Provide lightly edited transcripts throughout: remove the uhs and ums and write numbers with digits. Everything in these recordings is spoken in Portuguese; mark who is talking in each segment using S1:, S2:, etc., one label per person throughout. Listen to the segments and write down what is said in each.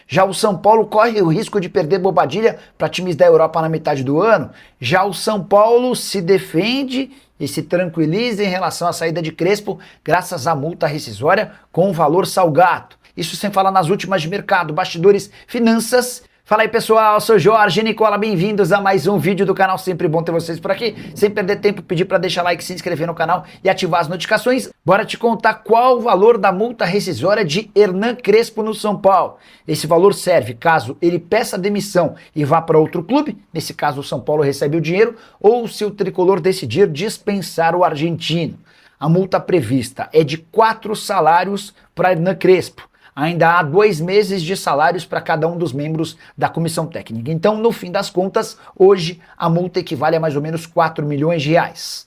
S1: Já o São Paulo corre o risco de perder Bobadilla para times da Europa na metade do ano. Já o São Paulo se defende e se tranquiliza em relação à saída de Crespo graças à multa rescisória com valor salgado. Isso sem falar nas últimas de mercado, bastidores, finanças. Fala aí pessoal, sou Jorge Nicola, bem-vindos a mais um vídeo do canal, sempre bom ter vocês por aqui. Sem perder tempo, pedir para deixar like, se inscrever no canal e ativar as notificações. Bora te contar qual o valor da multa rescisória de Hernan Crespo no São Paulo. Esse valor serve caso ele peça demissão e vá para outro clube, nesse caso o São Paulo recebe o dinheiro, ou se o tricolor decidir dispensar o argentino. A multa prevista é de 4 salários para Hernan Crespo. Ainda há 2 meses de salários para cada um dos membros da comissão técnica. Então, no fim das contas, hoje a multa equivale a mais ou menos 4 milhões de reais.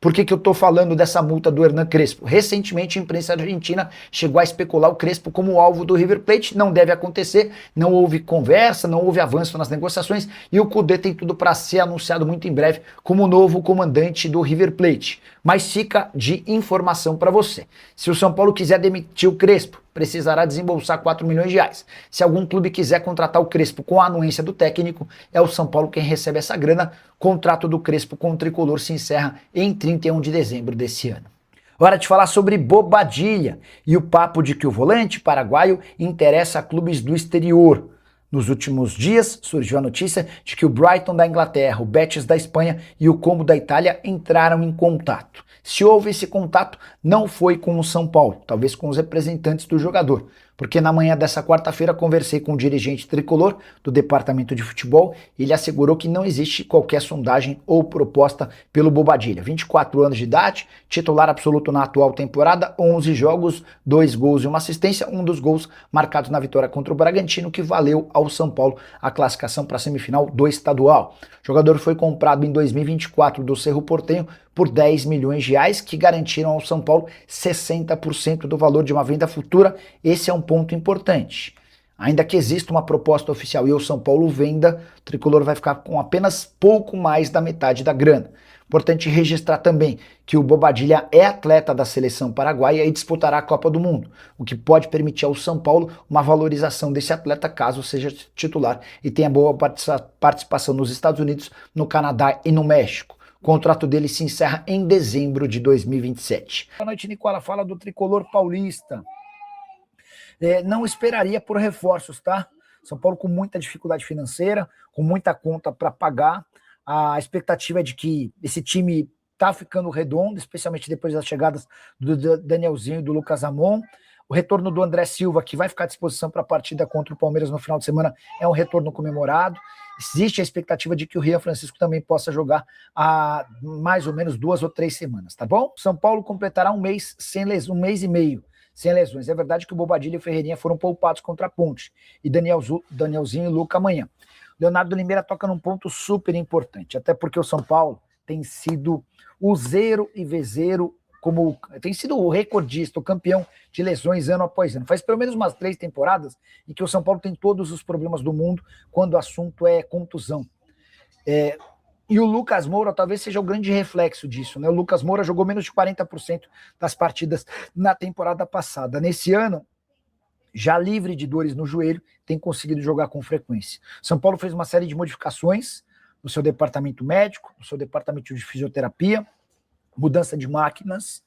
S1: Por que eu estou falando dessa multa do Hernan Crespo? Recentemente, a imprensa argentina chegou a especular o Crespo como alvo do River Plate. Não deve acontecer, não houve conversa, não houve avanço nas negociações e o Kudê tem tudo para ser anunciado muito em breve como novo comandante do River Plate. Mas fica de informação para você. Se o São Paulo quiser demitir o Crespo, precisará desembolsar 4 milhões de reais. Se algum clube quiser contratar o Crespo com a anuência do técnico, é o São Paulo quem recebe essa grana. Contrato do Crespo com o tricolor se encerra em 31 de dezembro desse ano. Hora de falar sobre Bobadilla e o papo de que o volante paraguaio interessa a clubes do exterior. Nos últimos dias surgiu a notícia de que o Brighton da Inglaterra, o Betis da Espanha e o Como da Itália entraram em contato. Se houve esse contato, não foi com o São Paulo, talvez com os representantes do jogador, porque na manhã dessa quarta-feira conversei com o dirigente tricolor do departamento de futebol e ele assegurou que não existe qualquer sondagem ou proposta pelo Bobadilla. 24 anos de idade, titular absoluto na atual temporada, 11 jogos, 2 gols e 1 assistência, um dos gols marcados na vitória contra o Bragantino, que valeu ao São Paulo a classificação para a semifinal do estadual. O jogador foi comprado em 2024 do Cerro Porteño por 10 milhões de reais, que garantiram ao São Paulo 60% do valor de uma venda futura. Esse é um ponto importante. Ainda que exista uma proposta oficial e o São Paulo venda, o tricolor vai ficar com apenas pouco mais da metade da grana. Importante registrar também que o Bobadilla é atleta da seleção paraguaia e disputará a Copa do Mundo, o que pode permitir ao São Paulo uma valorização desse atleta caso seja titular e tenha boa participação nos Estados Unidos, no Canadá e no México. O contrato dele se encerra em dezembro de 2027. Boa noite, Nicola. Fala do tricolor paulista. Não esperaria por reforços, tá? São Paulo com muita dificuldade financeira, com muita conta para pagar. A expectativa é de que esse time tá ficando redondo, especialmente depois das chegadas do Danielzinho e do Lucas Ramon. O retorno do André Silva, que vai ficar à disposição para a partida contra o Palmeiras no final de semana, é um retorno comemorado. Existe a expectativa de que o Rian Francisco também possa jogar há mais ou menos 2 ou 3 semanas, tá bom? São Paulo completará um mês um mês e meio sem lesões. É verdade que o Bobadilla e o Ferreirinha foram poupados contra a Ponte, e Danielzinho e Luca amanhã. Leonardo Limeira toca num ponto super importante, até porque o São Paulo tem sido o zero e vezeiro, tem sido o recordista, o campeão de lesões ano após ano. Faz pelo menos umas 3 temporadas em que o São Paulo tem todos os problemas do mundo quando o assunto é contusão. E o Lucas Moura talvez seja o grande reflexo disso, né? O Lucas Moura jogou menos de 40% das partidas na temporada passada. Nesse ano, já livre de dores no joelho, tem conseguido jogar com frequência. São Paulo fez uma série de modificações no seu departamento médico, no seu departamento de fisioterapia, mudança de máquinas,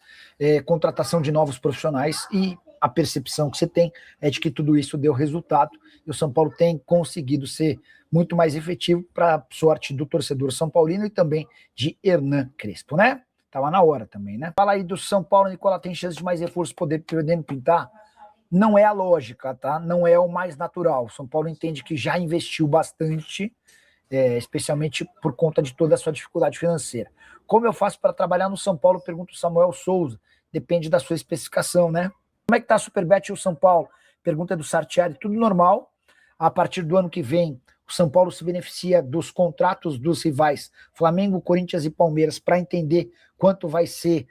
S1: contratação de novos profissionais, e a percepção que você tem é de que tudo isso deu resultado e o São Paulo tem conseguido ser muito mais efetivo, para sorte do torcedor são paulino e também de Hernan Crespo, né? Tava na hora também, né? Fala aí do São Paulo, Nicola, tem chance de mais reforço podendo pintar? Não é a lógica, tá? Não é o mais natural. O São Paulo entende que já investiu bastante, especialmente por conta de toda a sua dificuldade financeira. Como eu faço para trabalhar no São Paulo? Pergunta o Samuel Souza. Depende da sua especificação, né? Como é que tá a Superbet e o São Paulo? Pergunta do Sartiari. Tudo normal. A partir do ano que vem, o São Paulo se beneficia dos contratos dos rivais Flamengo, Corinthians e Palmeiras para entender quanto vai ser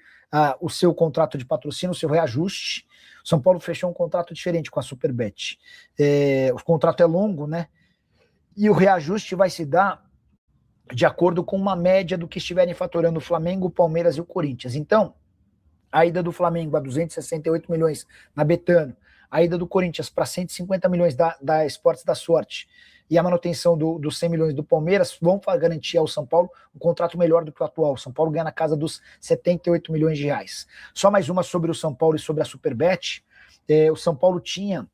S1: o seu contrato de patrocínio, o seu reajuste. O São Paulo fechou um contrato diferente com a Superbet. O contrato é longo, né? E o reajuste vai se dar de acordo com uma média do que estiverem faturando o Flamengo, o Palmeiras e o Corinthians. Então, a ida do Flamengo a 268 milhões na Betano, a ida do Corinthians para 150 milhões da Esportes da Sorte e a manutenção dos 100 milhões do Palmeiras vão garantir ao São Paulo um contrato melhor do que o atual. O São Paulo ganha na casa dos 78 milhões de reais. Só mais uma sobre o São Paulo e sobre a Superbet. O São Paulo tinha...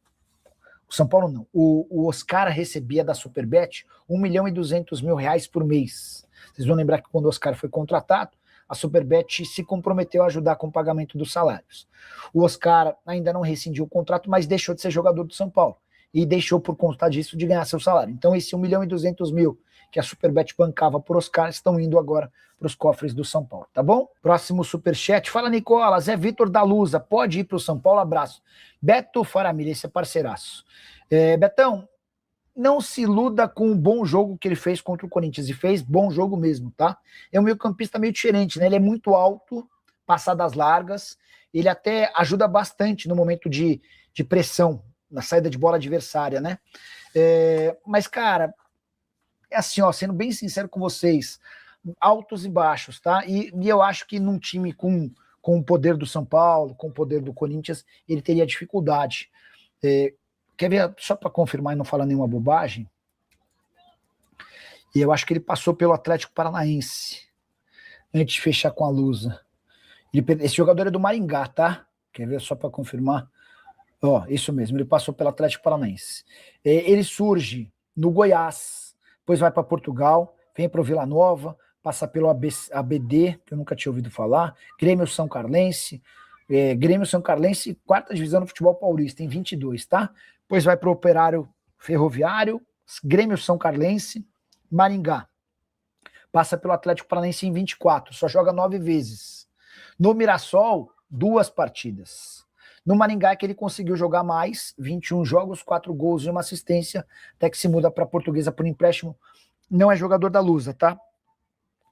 S1: O São Paulo não. O Oscar recebia da Superbet 1.200.000 reais por mês. Vocês vão lembrar que quando o Oscar foi contratado, a Superbet se comprometeu a ajudar com o pagamento dos salários. O Oscar ainda não rescindiu o contrato, mas deixou de ser jogador do São Paulo. E deixou, por conta disso, de ganhar seu salário. Então, esse 1.200.000 que a Superbet bancava por Oscar estão indo agora para os cofres do São Paulo, tá bom? Próximo superchat. Fala, Nicola. Zé Vitor da Lusa. Pode ir para o São Paulo? Abraço. Beto Faramilha, esse é parceiraço. Betão, não se iluda com o bom jogo que ele fez contra o Corinthians. E fez bom jogo mesmo, tá? É um meio-campista meio diferente, né? Ele é muito alto, passadas largas. Ele até ajuda bastante no momento de pressão, na saída de bola adversária, né? Mas, cara, é assim, ó, sendo bem sincero com vocês, altos e baixos, tá? E eu acho que num time com o poder do São Paulo, com o poder do Corinthians, ele teria dificuldade. Quer ver, só para confirmar e não falar nenhuma bobagem, e eu acho que ele passou pelo Atlético Paranaense, antes de fechar com a Lusa. Esse jogador é do Maringá, tá? Quer ver, só para confirmar? Ó, isso mesmo, ele passou pelo Atlético Paranaense. Ele surge no Goiás, depois vai para Portugal, vem para o Vila Nova, passa pelo ABD, que eu nunca tinha ouvido falar, Grêmio São Carlense, quarta divisão do futebol paulista, em 22, tá? Depois vai para o Operário Ferroviário, Grêmio São Carlense, Maringá. Passa pelo Atlético Paranaense em 24, só joga 9 vezes. No Mirassol, 2 partidas. No Maringá, que ele conseguiu jogar mais, 21 jogos, 4 gols e 1 assistência, até que se muda para a Portuguesa por empréstimo. Não é jogador da Lusa, tá?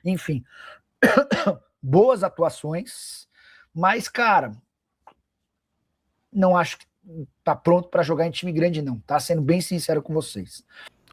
S1: Enfim, boas atuações, mas, cara, não acho que tá pronto para jogar em time grande, não, tá? Sendo bem sincero com vocês.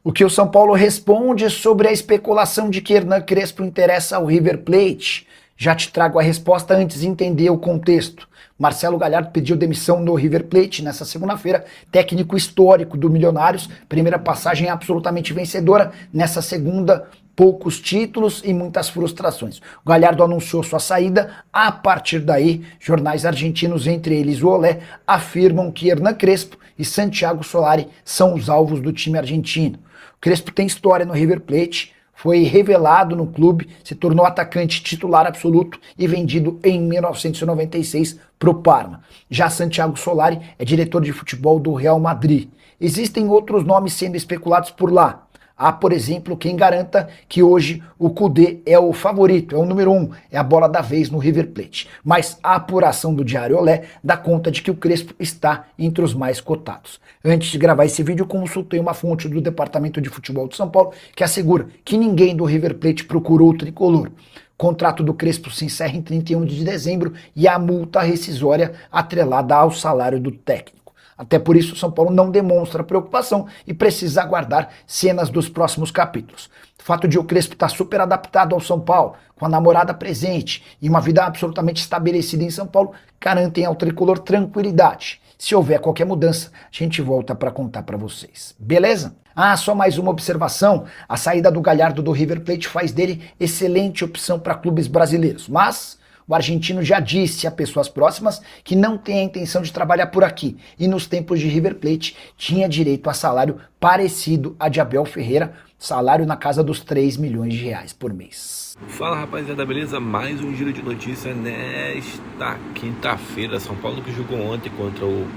S1: O que o São Paulo responde sobre a especulação de que Hernan Crespo interessa ao River Plate? Já te trago a resposta antes de entender o contexto. Marcelo Galhardo pediu demissão no River Plate nessa segunda-feira, técnico histórico do Milionários, primeira passagem absolutamente vencedora, nessa segunda, poucos títulos e muitas frustrações. O Galhardo anunciou sua saída, a partir daí, jornais argentinos, entre eles o Olé, afirmam que Hernan Crespo e Santiago Solari são os alvos do time argentino. O Crespo tem história no River Plate, foi revelado no clube, se tornou atacante titular absoluto e vendido em 1996 para o Parma. Já Santiago Solari é diretor de futebol do Real Madrid. Existem outros nomes sendo especulados por lá. Há, por exemplo, quem garanta que hoje o Kudê é o favorito, é o número 1, é a bola da vez no River Plate. Mas a apuração do Diário Olé dá conta de que o Crespo está entre os mais cotados. Antes de gravar esse vídeo, consultei uma fonte do Departamento de Futebol de São Paulo que assegura que ninguém do River Plate procurou o tricolor. O contrato do Crespo se encerra em 31 de dezembro e a multa rescisória atrelada ao salário do técnico. Até por isso, o São Paulo não demonstra preocupação e precisa aguardar cenas dos próximos capítulos. O fato de o Crespo estar super adaptado ao São Paulo, com a namorada presente e uma vida absolutamente estabelecida em São Paulo, garantem ao tricolor tranquilidade. Se houver qualquer mudança, a gente volta para contar para vocês. Beleza? Só mais uma observação. A saída do Galhardo do River Plate faz dele excelente opção para clubes brasileiros, mas o argentino já disse a pessoas próximas que não tem a intenção de trabalhar por aqui e nos tempos de River Plate tinha direito a salário parecido a de Abel Ferreira, salário na casa dos 3 milhões de reais por mês.
S2: Fala, rapaziada, beleza? Mais um giro de notícia nesta quinta-feira. São Paulo que jogou ontem contra o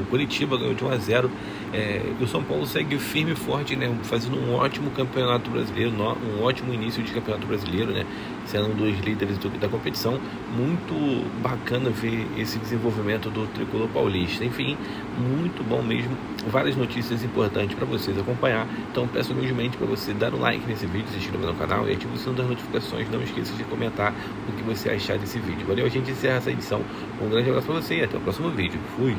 S2: Curitiba, ganhou de 1-0. O São Paulo segue firme e forte, né? Fazendo um ótimo campeonato brasileiro, um ótimo início de campeonato brasileiro, né? Sendo um dos líderes da competição. Muito bacana ver esse desenvolvimento do tricolor paulista. Enfim, muito bom mesmo. Várias notícias importantes para vocês acompanhar. Então peço humildemente para você dar um like nesse vídeo, se inscrever no canal e ativar o sininho das notificações. Não esqueça de comentar o que você achar desse vídeo. Valeu, a gente encerra essa edição. Um grande abraço para você e até o próximo vídeo. Fui!